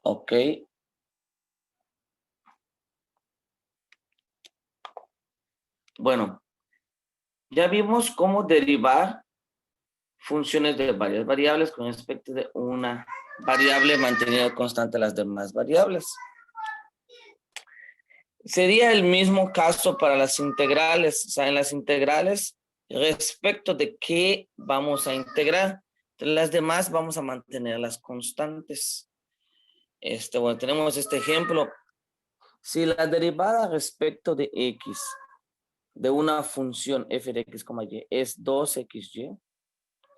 Ok. Bueno, ya vimos cómo derivar funciones de varias variables con respecto de una variable manteniendo constante las demás variables. Sería el mismo caso para las integrales. O sea, en las integrales, respecto de qué vamos a integrar, las demás vamos a mantener las constantes. Bueno, tenemos este ejemplo. Si la derivada respecto de x de una función f de x, y es 2xy,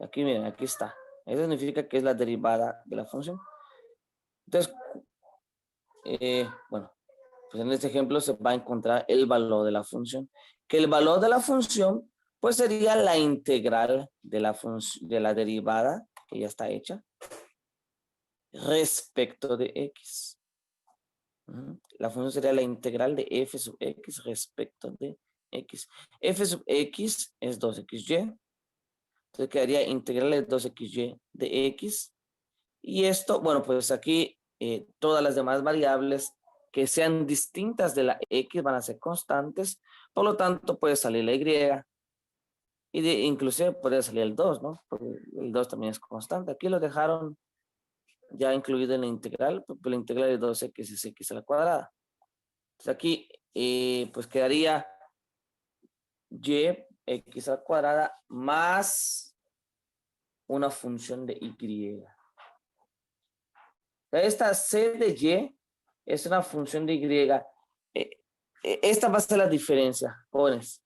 aquí miren, aquí está. Eso significa que es la derivada de la función. Entonces, bueno, pues en este ejemplo se va a encontrar el valor de la función. Que el valor de la función, pues sería la integral de la función, de la derivada, que ya está hecha, respecto de x. La función sería la integral de f sub x respecto de x. F sub x es 2xy. Entonces quedaría integral de 2xy de x. Y esto, bueno, pues aquí todas las demás variables que sean distintas de la x van a ser constantes. Por lo tanto, puede salir la y. Y inclusive puede salir el 2, ¿no? Porque el 2 también es constante. Aquí lo dejaron ya incluido en la integral, porque la integral de 2x es x a la cuadrada. Entonces aquí, pues quedaría y x a la cuadrada más una función de y. Esta c de y es una función de y. Esta va a ser la diferencia, jóvenes.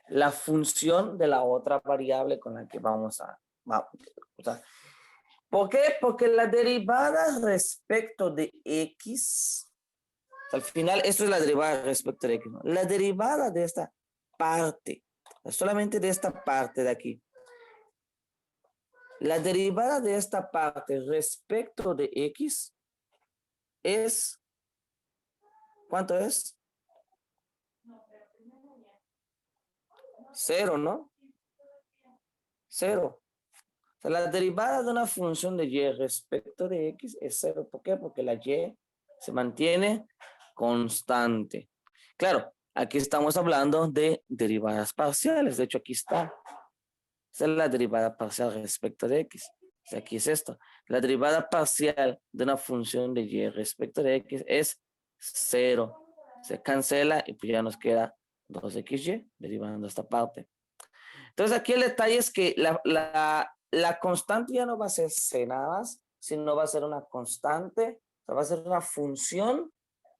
La función de la otra variable con la que vamos a... O sea, ¿por qué? Porque la derivada respecto de x, al final esto es la derivada respecto de x, ¿no? La derivada de esta parte, solamente de esta parte de aquí. La derivada de esta parte respecto de x es, ¿cuánto es? 0, ¿no? 0. O sea, la derivada de una función de y respecto de x es 0. ¿Por qué? Porque la y se mantiene constante. Claro, aquí estamos hablando de derivadas parciales. De hecho, aquí está. Esa es la derivada parcial respecto de x. O sea, aquí es esto. La derivada parcial de una función de y respecto de x es 0. Se cancela y pues ya nos queda 2xy derivando esta parte. Entonces aquí el detalle es que la constante ya no va a ser c nada más, sino va a ser una constante, o sea, va a ser una función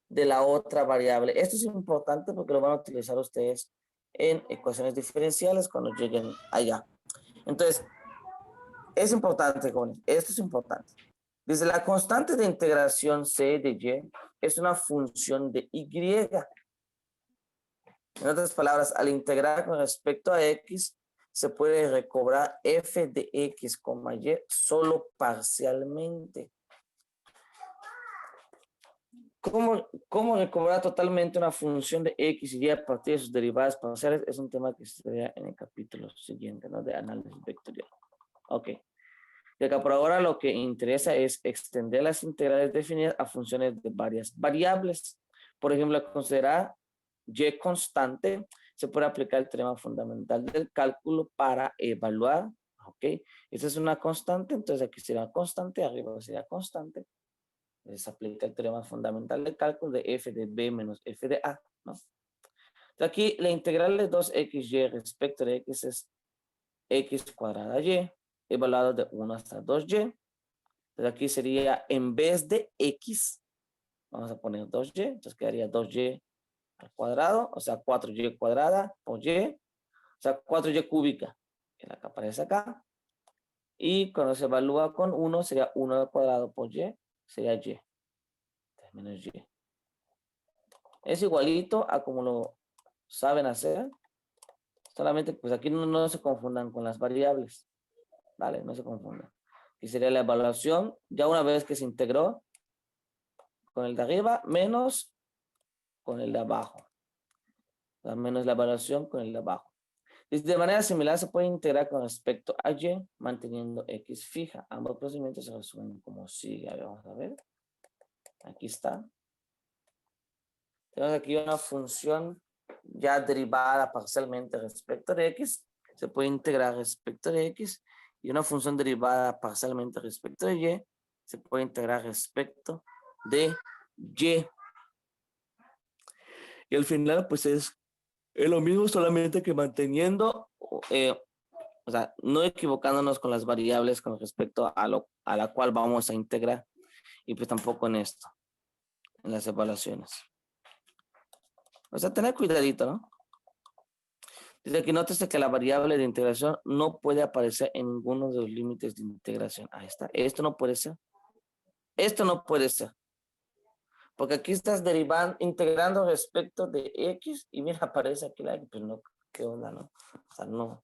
de la otra variable. Esto es importante porque lo van a utilizar ustedes en ecuaciones diferenciales cuando lleguen allá. Entonces, es importante, jóvenes, esto es importante. Dice, la constante de integración c de y es una función de y. En otras palabras, al integrar con respecto a x, se puede recobrar f de x, y solo parcialmente. ¿Cómo recobrar totalmente una función de x y y a partir de sus derivadas parciales? Es un tema que se estudia en el capítulo siguiente, ¿no? De análisis vectorial. Ok. Y acá por ahora lo que interesa es extender las integrales definidas a funciones de varias variables. Por ejemplo, considerar y constante, se puede aplicar el teorema fundamental del cálculo para evaluar, ok, esa es una constante, entonces aquí será constante, arriba sería constante, se aplica el teorema fundamental del cálculo de f de b menos f de a, ¿no? Entonces aquí la integral de 2xy respecto de x es x cuadrada y, evaluado de 1 hasta 2y, entonces aquí sería, en vez de x, vamos a poner 2y, entonces quedaría 2y al cuadrado, o sea, 4y cuadrada por y, o sea, 4y cúbica, que la que aparece acá. Y cuando se evalúa con 1, sería 1 al cuadrado por y, sería y, menos y. Es igualito a como lo saben hacer, solamente pues aquí no se confundan con las variables, ¿vale? No se confundan. Y sería la evaluación, ya una vez que se integró, con el de arriba menos con el de abajo. O sea, menos la evaluación con el de abajo. De manera similar se puede integrar con respecto a y, manteniendo x fija. Ambos procedimientos se resuelven como sigue. A ver, vamos a ver. Aquí está. Tenemos aquí una función ya derivada parcialmente respecto de x. Se puede integrar respecto de x. Y una función derivada parcialmente respecto de y. Se puede integrar respecto de y. Y al final, pues es lo mismo, solamente que manteniendo, o sea, no equivocándonos con las variables con respecto a la cual vamos a integrar. Y pues tampoco en esto, en las evaluaciones. O sea, tener cuidadito, ¿no? Dice que nótese que la variable de integración no puede aparecer en ninguno de los límites de integración. Ahí está. Esto no puede ser. Esto no puede ser. Porque aquí estás derivando, integrando respecto de x y mira, aparece aquí la x. Pues no, ¿qué onda, no? O sea, no.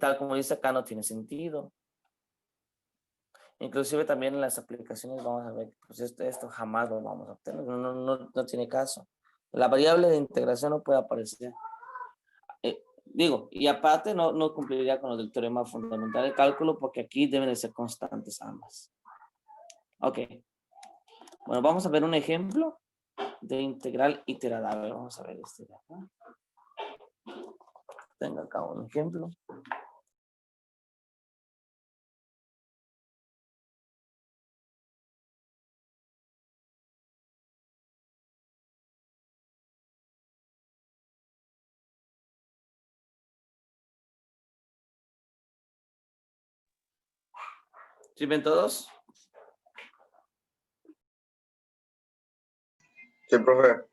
Tal como dice acá, no tiene sentido. Inclusive también en las aplicaciones vamos a ver, pues esto jamás lo vamos a obtener. No tiene caso. La variable de integración no puede aparecer. Digo, y aparte no cumpliría con lo del teorema fundamental de cálculo porque aquí deben de ser constantes ambas. Ok. Bueno, vamos a ver un ejemplo de integral iterada. A ver, vamos a ver este de acá. Tengo acá un ejemplo. ¿Sí ven todos? Sí, profe.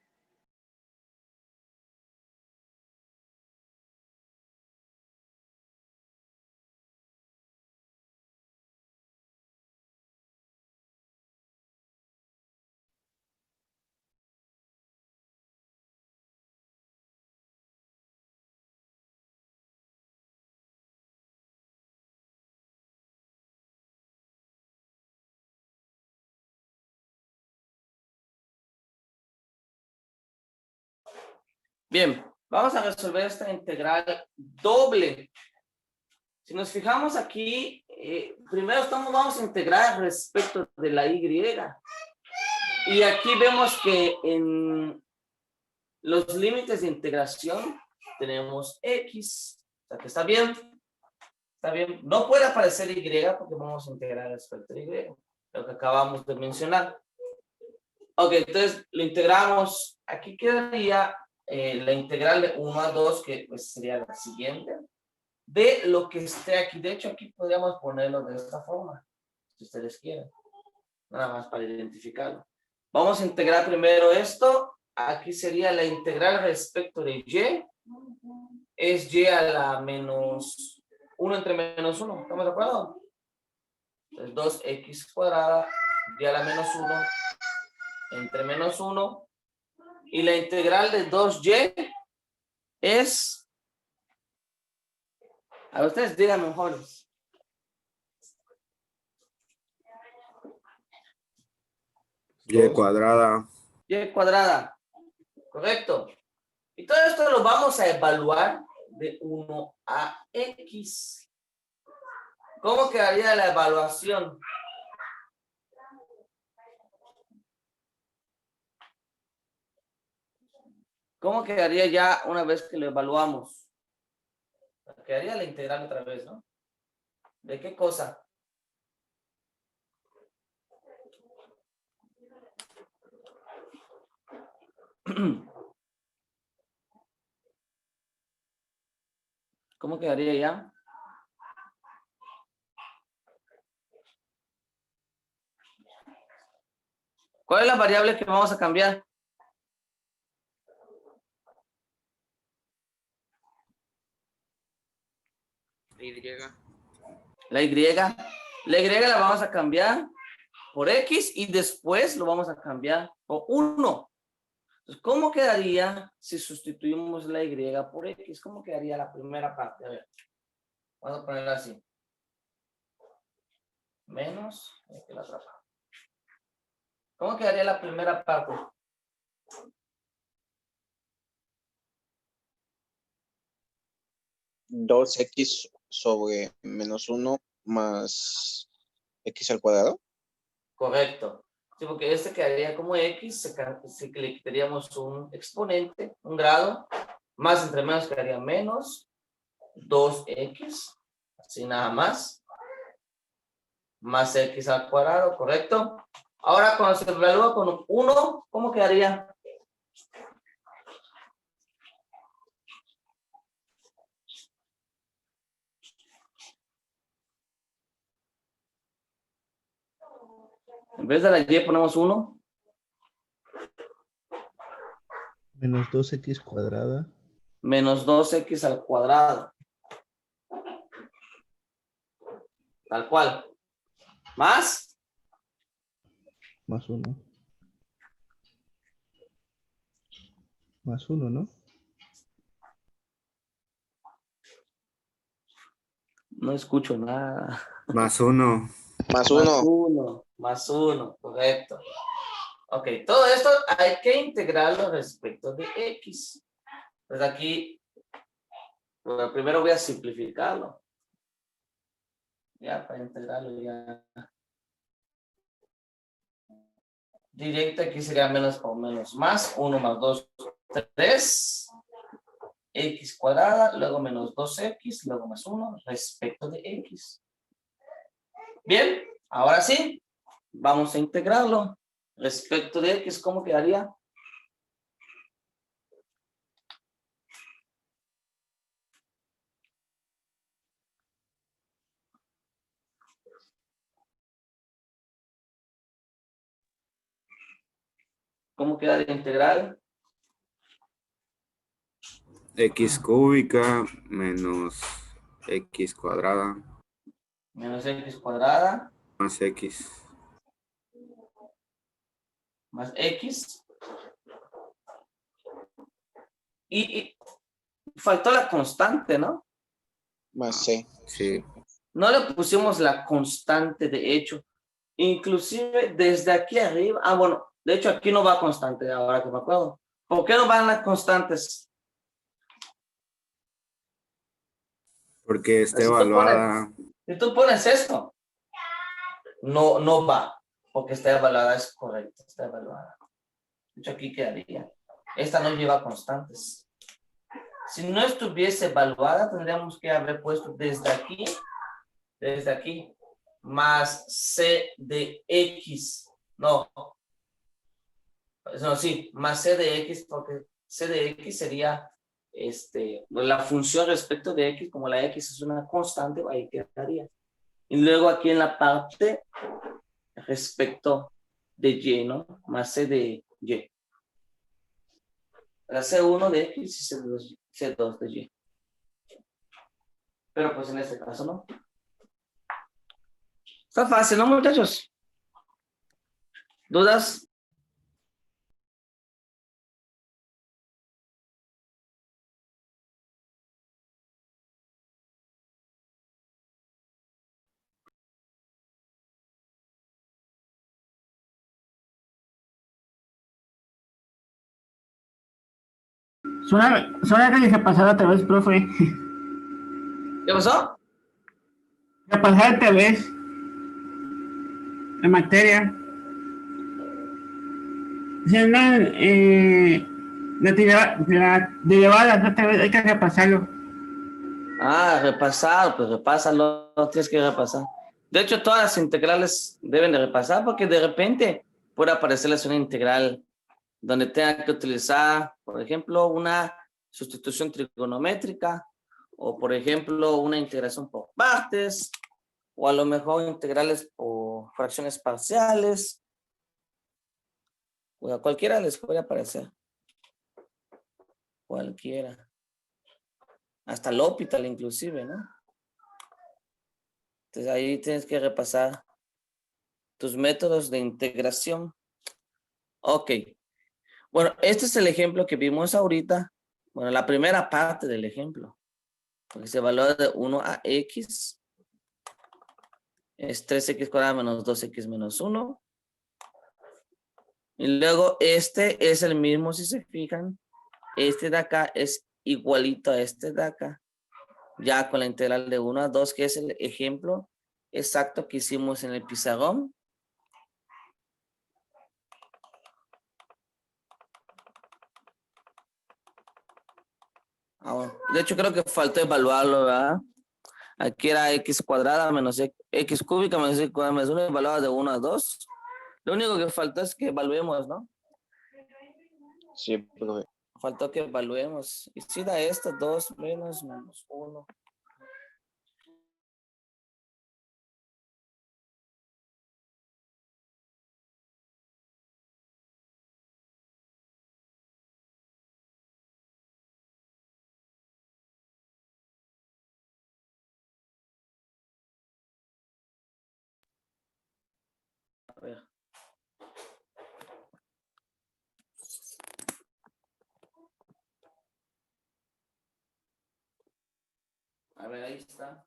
Bien, vamos a resolver esta integral doble. Si nos fijamos aquí, primero vamos a integrar respecto de la y. Y aquí vemos que en los límites de integración tenemos x. O sea que está bien. Está bien. No puede aparecer y porque vamos a integrar respecto a y. Lo que acabamos de mencionar. Ok, entonces lo integramos. Aquí quedaría la integral de 1 a 2, que pues sería la siguiente. De lo que esté aquí. De hecho, aquí podríamos ponerlo de esta forma. Si ustedes quieren. Nada más para identificarlo. Vamos a integrar primero esto. Aquí sería la integral respecto de y. Es y a la menos 1 entre menos 1. ¿Estamos de acuerdo? Entonces 2x cuadrada y a la menos 1 entre menos 1. Y la integral de 2y es... A ustedes digan mejores. Y cuadrada. Y cuadrada. Correcto. Y todo esto lo vamos a evaluar de 1 a x. ¿Cómo quedaría la evaluación? ¿Cómo quedaría ya una vez que lo evaluamos? Quedaría la integral otra vez, ¿no? ¿De qué cosa? ¿Cómo quedaría ya? ¿Cuál es la variable que vamos a cambiar? La Y. La Y la vamos a cambiar por X y después lo vamos a cambiar por 1. Entonces, ¿cómo quedaría si sustituimos la Y por X? ¿Cómo quedaría la primera parte? A ver, vamos a ponerla así. Menos, que la otra parte. ¿Cómo quedaría la primera parte? 2x sobre menos 1 más x al cuadrado. Correcto. Sí, porque este quedaría como X, si le quitaríamos un exponente, un grado, más entre menos quedaría menos 2X, así nada más, más X al cuadrado, ¿correcto? Ahora cuando se evalúa con 1, ¿cómo quedaría? En vez de la Y ponemos 1. Menos 2x cuadrada. Menos 2X al cuadrado. Tal cual. Más. Más 1. Más 1, ¿no? No escucho nada. Más 1. Más 1. Más uno, correcto. Ok, todo esto hay que integrarlo respecto de X. Pues aquí, bueno, primero voy a simplificarlo. Ya, para integrarlo ya. Directo aquí sería menos o menos más. 1 más 2, 3. X cuadrada, luego menos 2X, luego más 1 respecto de X. Bien, ahora sí, vamos a integrarlo. Respecto de X, ¿cómo quedaría? ¿Cómo queda de integral? X cúbica menos X cuadrada Menos X cuadrada más X. más X. Y faltó la constante, ¿no? Más C. Sí. No le pusimos la constante, de hecho. Inclusive desde aquí arriba. Ah, bueno, de hecho aquí no va constante, ahora que me acuerdo. ¿Por qué no van las constantes? Porque está Si tú evaluada. Si tú pones esto, no va, porque está evaluada, es correcto, está evaluada. De hecho, aquí quedaría. Esta no lleva constantes. Si no estuviese evaluada, tendríamos que haber puesto desde aquí, más C de X. No, sí, más C de X, porque C de X sería la función respecto de X, como la X es una constante, ahí quedaría. Y luego aquí en la parte respecto de Y, ¿no? Más C de Y. La C1 de X y C2 de Y. Pero pues en este caso no. Está fácil, ¿no, muchachos? ¿Dudas? Suena que se pasara otra vez, profe. ¿Qué pasó? Se pasara otra vez la materia. Si no, la derivadas otra vez hay que repasarlo. Ah, repasar, pues repásalo, no tienes que repasar. De hecho, todas las integrales deben de repasar porque de repente puede aparecerles una integral donde tengan que utilizar, por ejemplo, una sustitución trigonométrica o, por ejemplo, una integración por partes o a lo mejor integrales por fracciones parciales. O a cualquiera les puede aparecer. Cualquiera. Hasta L'Hopital inclusive, ¿no? Entonces ahí tienes que repasar tus métodos de integración. Ok. Bueno, este es el ejemplo que vimos ahorita. Bueno, la primera parte del ejemplo. Porque se evalúa de 1 a X. Es 3X cuadrado menos 2X menos 1. Y luego este es el mismo, si se fijan. Este de acá es igualito a este de acá. Ya con la integral de 1 a 2, que es el ejemplo exacto que hicimos en el pizarrón. Ah, bueno. De hecho, creo que faltó evaluarlo, ¿verdad? Aquí era x cuadrada menos x cúbica menos x cuadrada menos 1 evaluada de 1 a 2. Lo único que faltó es que evaluemos, ¿no? Sí, profe. Faltó que evaluemos. Y si da esto, 2 menos 1. A ver. A ver, ahí está.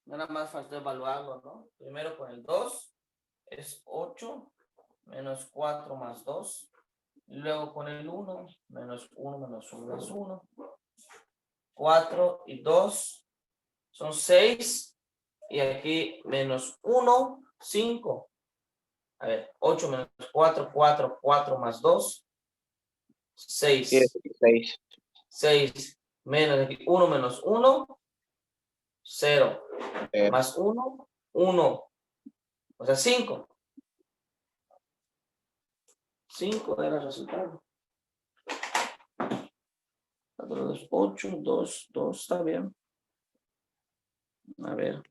Nada más faltó evaluarlo, ¿no? Primero con el 2 es 8 menos 4 más 2. Luego con el 1 menos 1 menos 1 es 1. 4 y 2 son 6. Y aquí menos 1, 5. A ver, 8 menos 4, 4, 4 más 2, 6. 6. 6 menos aquí, 1 menos 1, 0. Más 1, 1. O sea, 5. 5 era el resultado. 8, 2, 2, está bien. A ver,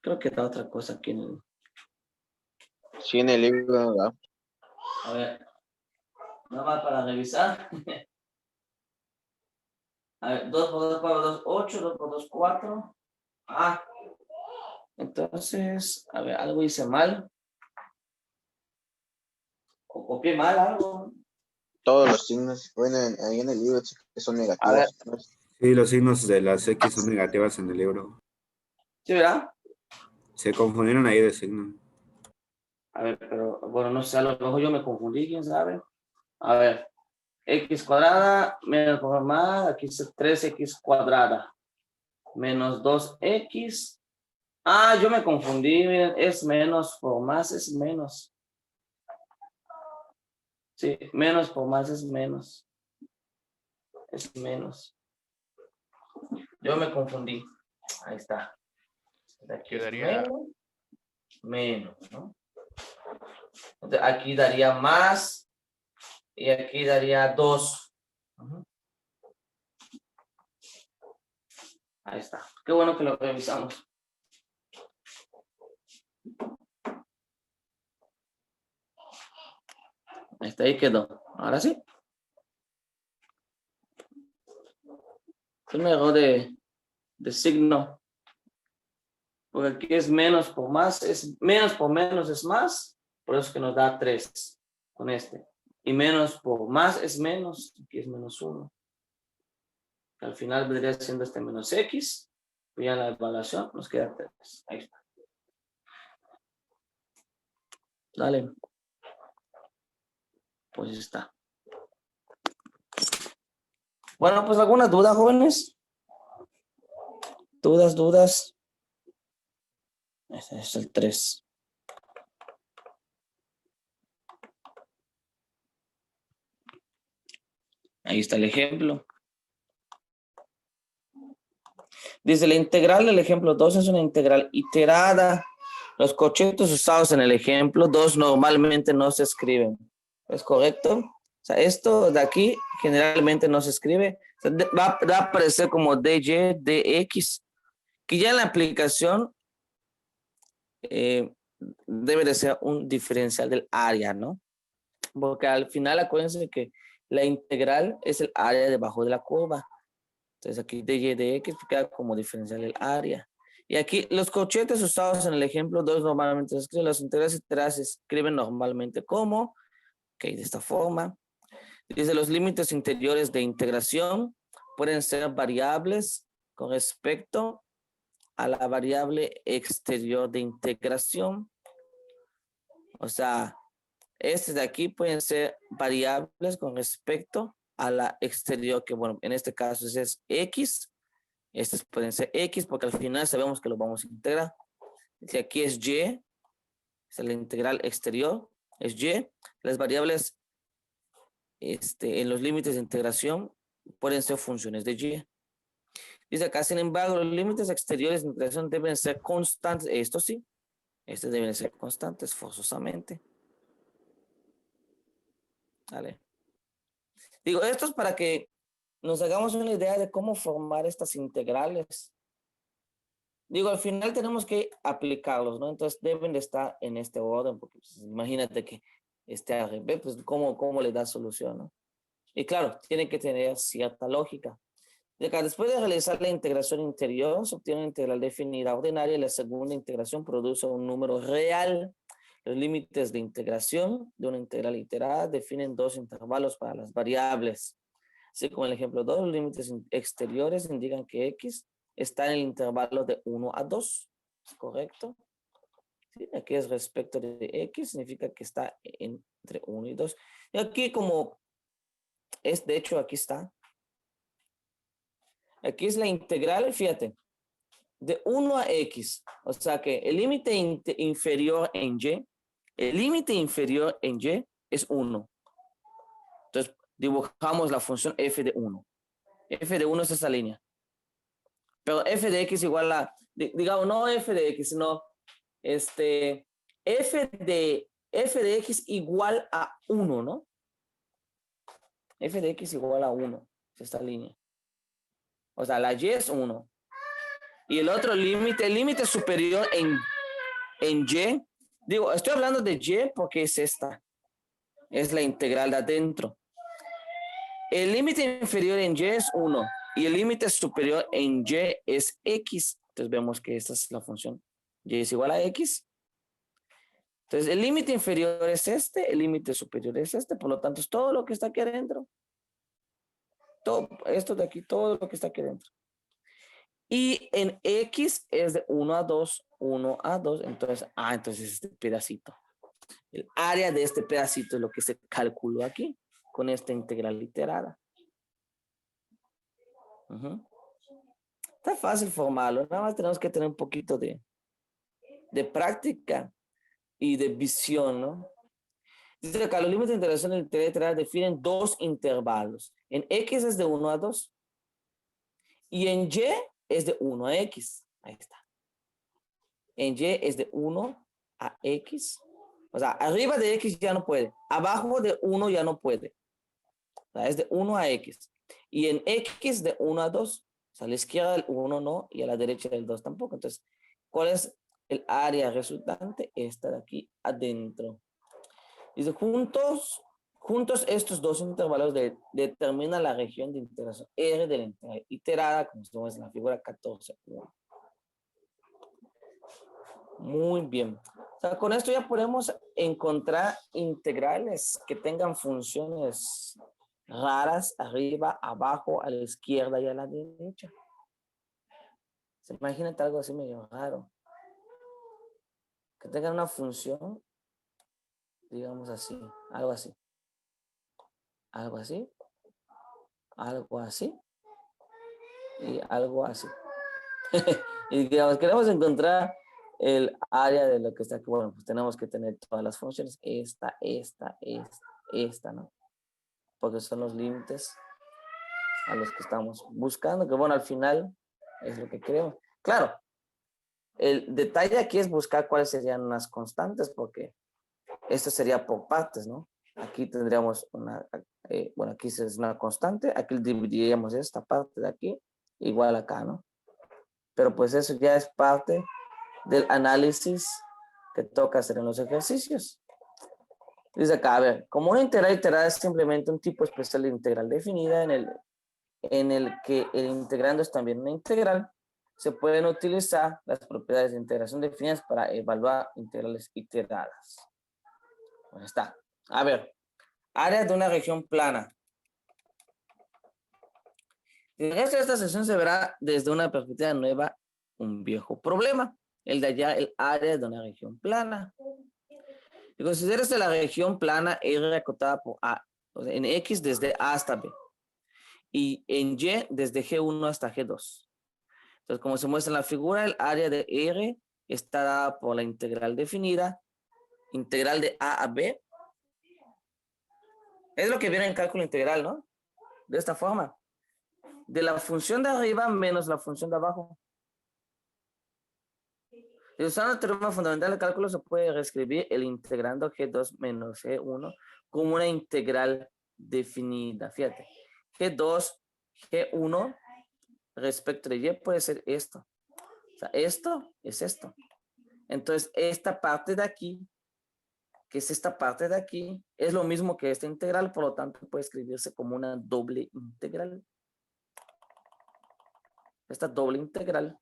creo que da otra cosa aquí en el... Sí, en el libro, ¿verdad? A ver, nada más para revisar. A ver, 2 por 2, 4, 2, 8, 2 por 2, 4. Ah, entonces, a ver, algo hice mal. O copié mal algo. Todos los signos, bueno, ahí en el libro que son negativos. ¿No? Sí, los signos de las X son negativas en el libro. ¿Sí, verdad? Se confundieron ahí de signo. A ver, pero bueno, no sé, a lo mejor yo me confundí, quién sabe. A ver, x cuadrada menos por más, aquí es 3x cuadrada menos 2x. Ah, yo me confundí, miren, es menos por más es menos. Sí, menos por más es menos. Es menos. Yo me confundí. Ahí está. Aquí es Quedaría menos, ¿no? Entonces, aquí daría más y aquí daría 2. Ahí está. Qué bueno que lo revisamos. Ahí está, ahí quedó. Ahora sí. Es un error de signo. Porque aquí es menos por más, es menos por menos es más, por eso es que nos da 3 con este. Y menos por más es menos, aquí es menos 1. Al final vendría siendo este menos x, y ya en la evaluación nos queda 3. Ahí está. Dale. Pues está. Bueno, pues algunas dudas, jóvenes. Dudas. Ese es el 3. Ahí está el ejemplo. Dice, la integral del ejemplo 2 es una integral iterada. Los corchetes usados en el ejemplo 2 normalmente no se escriben. ¿Es correcto? O sea, esto de aquí generalmente no se escribe. O sea, va a aparecer como dy, dx, que ya en la aplicación debe de ser un diferencial del área, ¿no? Porque al final acuérdense que la integral es el área debajo de la curva. Entonces aquí dy dx queda como diferencial del área. Y aquí los corchetes usados en el ejemplo 2 normalmente se escriben, las integrales iteradas se escriben normalmente como, de esta forma. Dice, los límites interiores de integración pueden ser variables con respecto a la variable exterior de integración. O sea, estos de aquí pueden ser variables con respecto a la exterior, que bueno, en este caso es x. Estos pueden ser x porque al final sabemos que lo vamos a integrar. Si aquí es y, es la integral exterior, es y. Las variables en los límites de integración pueden ser funciones de Y. Dice acá, sin embargo, los límites exteriores de integración deben ser constantes. Esto sí, estos deben ser constantes forzosamente. Vale. Digo, esto es para que nos hagamos una idea de cómo formar estas integrales. Digo, al final tenemos que aplicarlos, ¿no? Entonces deben de estar en este orden, porque pues, imagínate que esté al revés, pues ¿cómo le das solución, no? Y claro, tiene que tener cierta lógica. Después de realizar la integración interior, se obtiene una integral definida ordinaria y la segunda integración produce un número real. Los límites de integración de una integral iterada definen dos intervalos para las variables. Así como el ejemplo 2, los límites exteriores indican que x está en el intervalo de 1 a 2. ¿Es correcto? Sí, aquí es respecto de x, significa que está entre 1 y 2. Y aquí como es, de hecho, aquí está. Aquí es la integral, fíjate, de 1 a x. O sea que el límite inferior en y, el límite inferior en y es 1. Entonces, dibujamos la función f de 1. F de 1 es esa línea. Pero f de x igual a, digamos, no f de x, sino f de x igual a 1, ¿no? F de x igual a 1, es esta línea. O sea, la y es 1. Y el otro límite, el límite superior en y, digo, estoy hablando de y porque es esta. Es la integral de adentro. El límite inferior en y es 1 y el límite superior en y es x. Entonces vemos que esta es la función. Y es igual a x. Entonces el límite inferior es este, el límite superior es este, por lo tanto es todo lo que está aquí adentro. Todo esto de aquí, todo lo que está aquí adentro. Y en x es de 1 a 2, 1 a 2, entonces este pedacito. El área de este pedacito es lo que se calculó aquí con esta integral iterada. Está fácil formarlo, nada más tenemos que tener un poquito de práctica y de visión, ¿no? Dice acá, los límites de integración de la integral iterada definen dos intervalos. En x es de 1 a 2 y en y es de 1 a x. Ahí está. En y es de 1 a x. O sea, arriba de x ya no puede. Abajo de 1 ya no puede. O sea, es de 1 a x. Y en x de 1 a 2. O sea, a la izquierda del 1 no y a la derecha del 2 tampoco. Entonces, ¿cuál es el área resultante? Esta de aquí adentro. Dice, juntos estos dos intervalos determinan la región de integración R de la integral iterada, como se muestra en la figura 14.1. Muy bien. O sea, con esto ya podemos encontrar integrales que tengan funciones raras arriba, abajo, a la izquierda y a la derecha. Imagínate algo así medio raro. Que tengan una función, digamos así, algo así. Algo así. Algo así. Y algo así. Y digamos, queremos encontrar el área de lo que está aquí. Bueno, pues tenemos que tener todas las funciones. Esta, ¿no? Porque son los límites a los que estamos buscando, que bueno, al final es lo que queremos. Claro, el detalle aquí es buscar cuáles serían las constantes, porque esto sería por partes, ¿no? Aquí tendríamos bueno, aquí es una constante, aquí dividiríamos esta parte de aquí, igual acá, ¿no? Pero pues eso ya es parte del análisis que toca hacer en los ejercicios. Dice acá, a ver, como una integral iterada es simplemente un tipo especial de integral definida en el que el integrando es también una integral, se pueden utilizar las propiedades de integración definidas para evaluar integrales iteradas. Pues está. A ver, área de una región plana. En esta sesión se verá desde una perspectiva nueva un viejo problema, el de hallar el área de una región plana. Y considérese la región plana R acotada por A, o sea, en X desde A hasta B, y en Y desde G1 hasta G2. Entonces, como se muestra en la figura, el área de R está dada por la integral definida, integral de A a B, Es lo que viene en cálculo integral, ¿no? De esta forma. De la función de arriba menos la función de abajo. Y usando el teorema fundamental del cálculo se puede reescribir el integrando G2 menos G1 como una integral definida. Fíjate, G2, G1 respecto de Y puede ser esto. O sea, esto es esto. Entonces, esta parte de aquí, que es esta parte de aquí, es lo mismo que esta integral, por lo tanto puede escribirse como una doble integral. Esta doble integral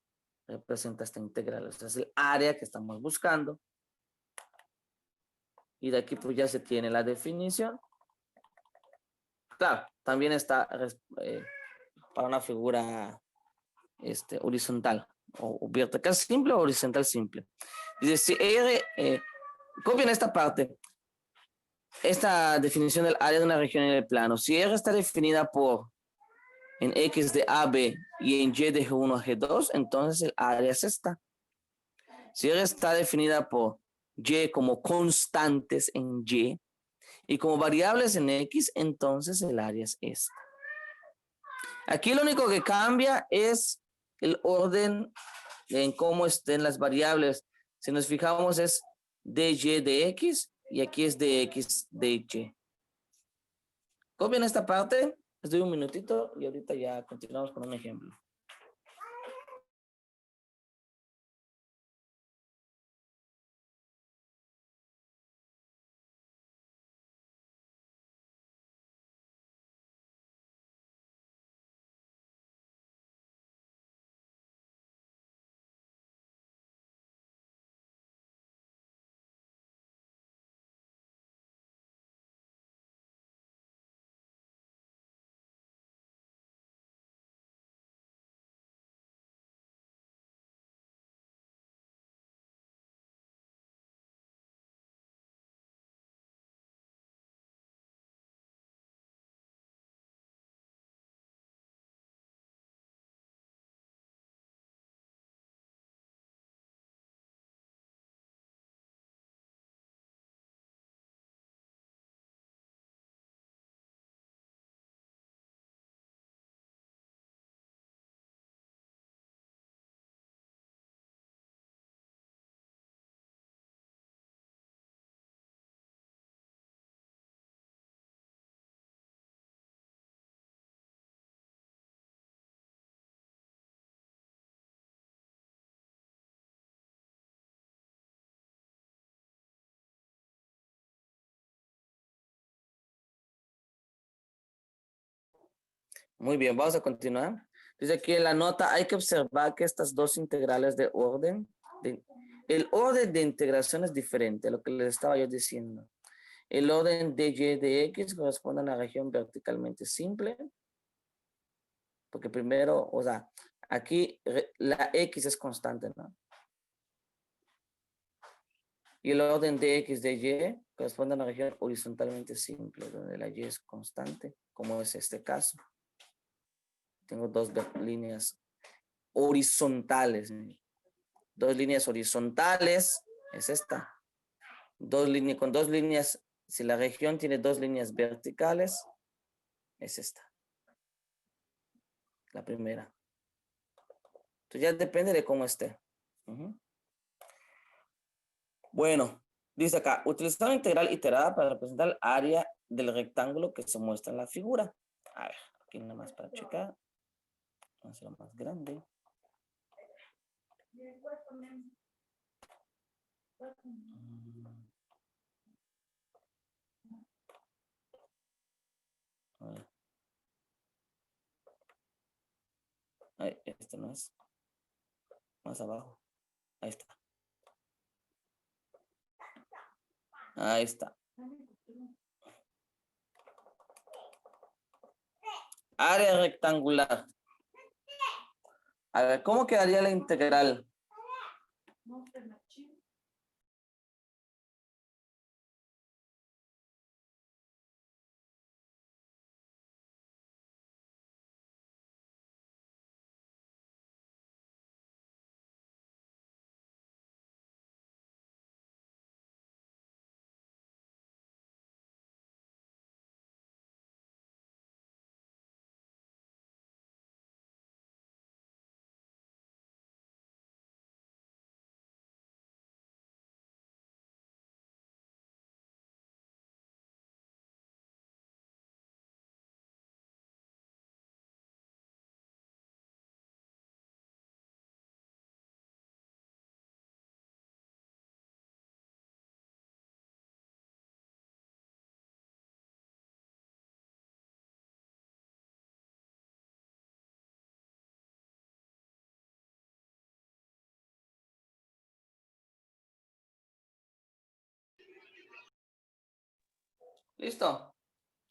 representa esta integral. O sea, es el área que estamos buscando. Y de aquí pues ya se tiene la definición. Claro, también está para una figura horizontal o vertical simple o horizontal simple. Dice, si R, copien esta parte, esta definición del área de una región en el plano. Si R está definida por en X de A a B y en Y de G1 a G2, entonces el área es esta. Si R está definida por Y como constantes en Y como variables en X, entonces el área es esta. Aquí lo único que cambia es el orden en cómo estén las variables. Si nos fijamos es dy de X y aquí es de X de Y. Copien esta parte, les doy un minutito y ahorita ya continuamos con un ejemplo. Muy bien, vamos a continuar. Dice aquí en la nota, hay que observar que estas dos integrales de orden, el orden de integración es diferente a lo que les estaba yo diciendo. El orden de y de x corresponde a una región verticalmente simple, porque primero, o sea, aquí la x es constante, ¿no? Y el orden de x de y corresponde a una región horizontalmente simple, donde la y es constante, como es este caso. Tengo dos líneas horizontales. Dos líneas horizontales es esta. Con dos líneas, si la región tiene dos líneas verticales, es esta. La primera. Entonces ya depende de cómo esté. Bueno, dice acá, utilizar una integral iterada para representar el área del rectángulo que se muestra en la figura. A ver, aquí nada más para checar. Vamos a hacerlo más grande. A ver. Ay, este no es. Más abajo. Ahí está. Ahí está. Área rectangular. A ver, ¿cómo quedaría la integral? ¿Listo?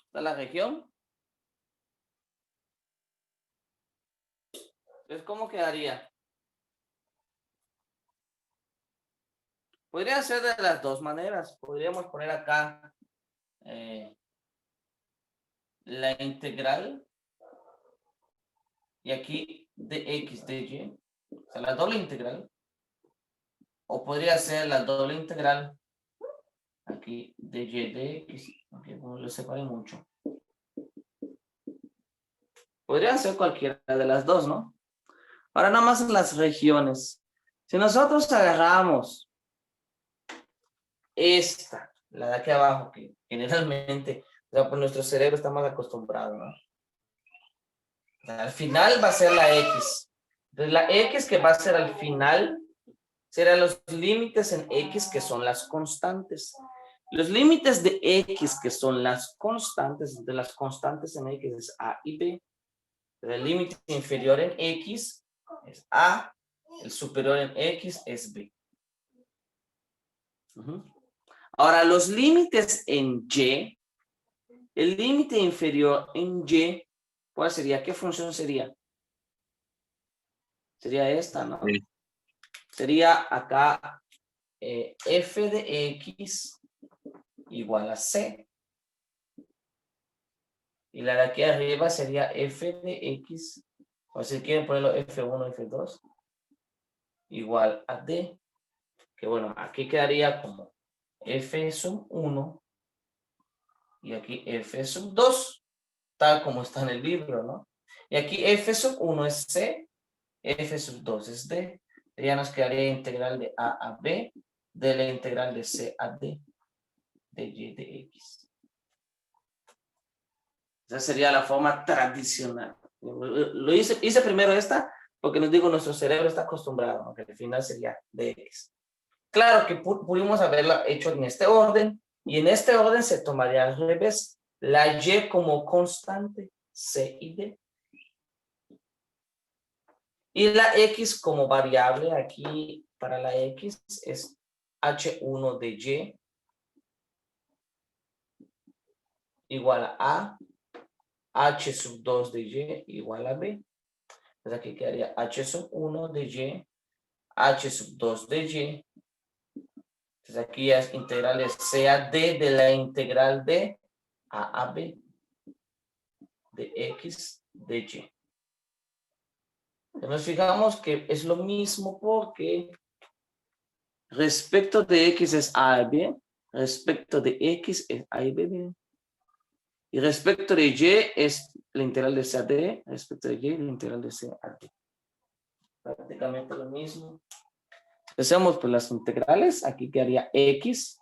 ¿Está la región? Entonces, ¿cómo quedaría? Podría ser de las dos maneras. Podríamos poner acá la integral y aquí de x de y, o sea, la doble integral. O podría ser la doble integral aquí de y de x, aunque no lo separé mucho. Podría ser cualquiera de las dos, ¿no? Ahora nada más las regiones. Si nosotros agarramos esta, la de aquí abajo, que generalmente, o sea, pues nuestro cerebro está más acostumbrado, ¿no? O sea, al final va a ser la x. Entonces la x que va a ser al final serán los límites en x que son las constantes. Los límites de x que son las constantes, de las constantes en x es a y b. El límite inferior en x es a, el superior en x es b. Ahora, los límites en y, el límite inferior en y, ¿cuál sería? ¿Qué función sería? Sería esta, ¿no? Sí. Sería acá f de x igual a c. Y la de aquí arriba sería f de x, o si quieren ponerlo f1, f2, igual a d. Que bueno, aquí quedaría como f sub 1 y aquí f sub 2, tal como está en el libro, ¿no? Y aquí f sub 1 es c, f sub 2 es d. Ya nos quedaría integral de a a b, de la integral de c a d, de y de x. Esa sería la forma tradicional. Lo hice primero esta, porque nos digo, nuestro cerebro está acostumbrado, ¿no? Que al final sería dx. Claro que pudimos haberla hecho en este orden, y en este orden se tomaría al revés, la y como constante, c y d. Y la x como variable, aquí para la x es h1 de y igual a h sub 2 de y igual a b. Entonces aquí quedaría h sub 1 de y, h sub 2 de y. Entonces aquí es integral de c a d de la integral de a b de x de y. Nos fijamos que es lo mismo porque respecto de x es a y b, respecto de x es a y b. Y respecto de y es la integral de c a d, respecto de y la integral de c a d. Prácticamente lo mismo. Hacemos pues las integrales, aquí quedaría x,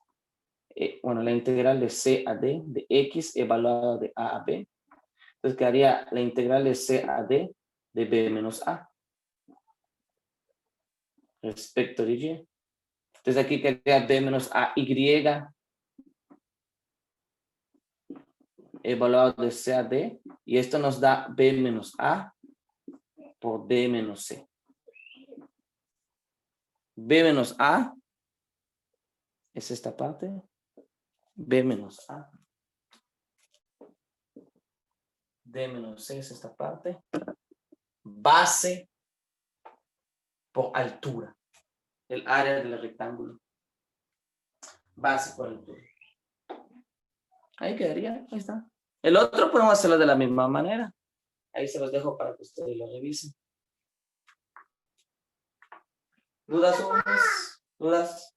bueno, la integral de c a d de x evaluada de a a b. Entonces quedaría la integral de c a d de b menos a. Respecto de y. Entonces aquí quedaría b menos a y evaluado de c a d. Y esto nos da b menos a por d menos c. B menos A es esta parte. B menos A. D menos C es esta parte. Base por altura. El área del rectángulo. Base por altura. Ahí quedaría. Ahí está. El otro podemos hacerlo de la misma manera. Ahí se los dejo para que ustedes lo revisen. ¿Dudas? ¿Dudas?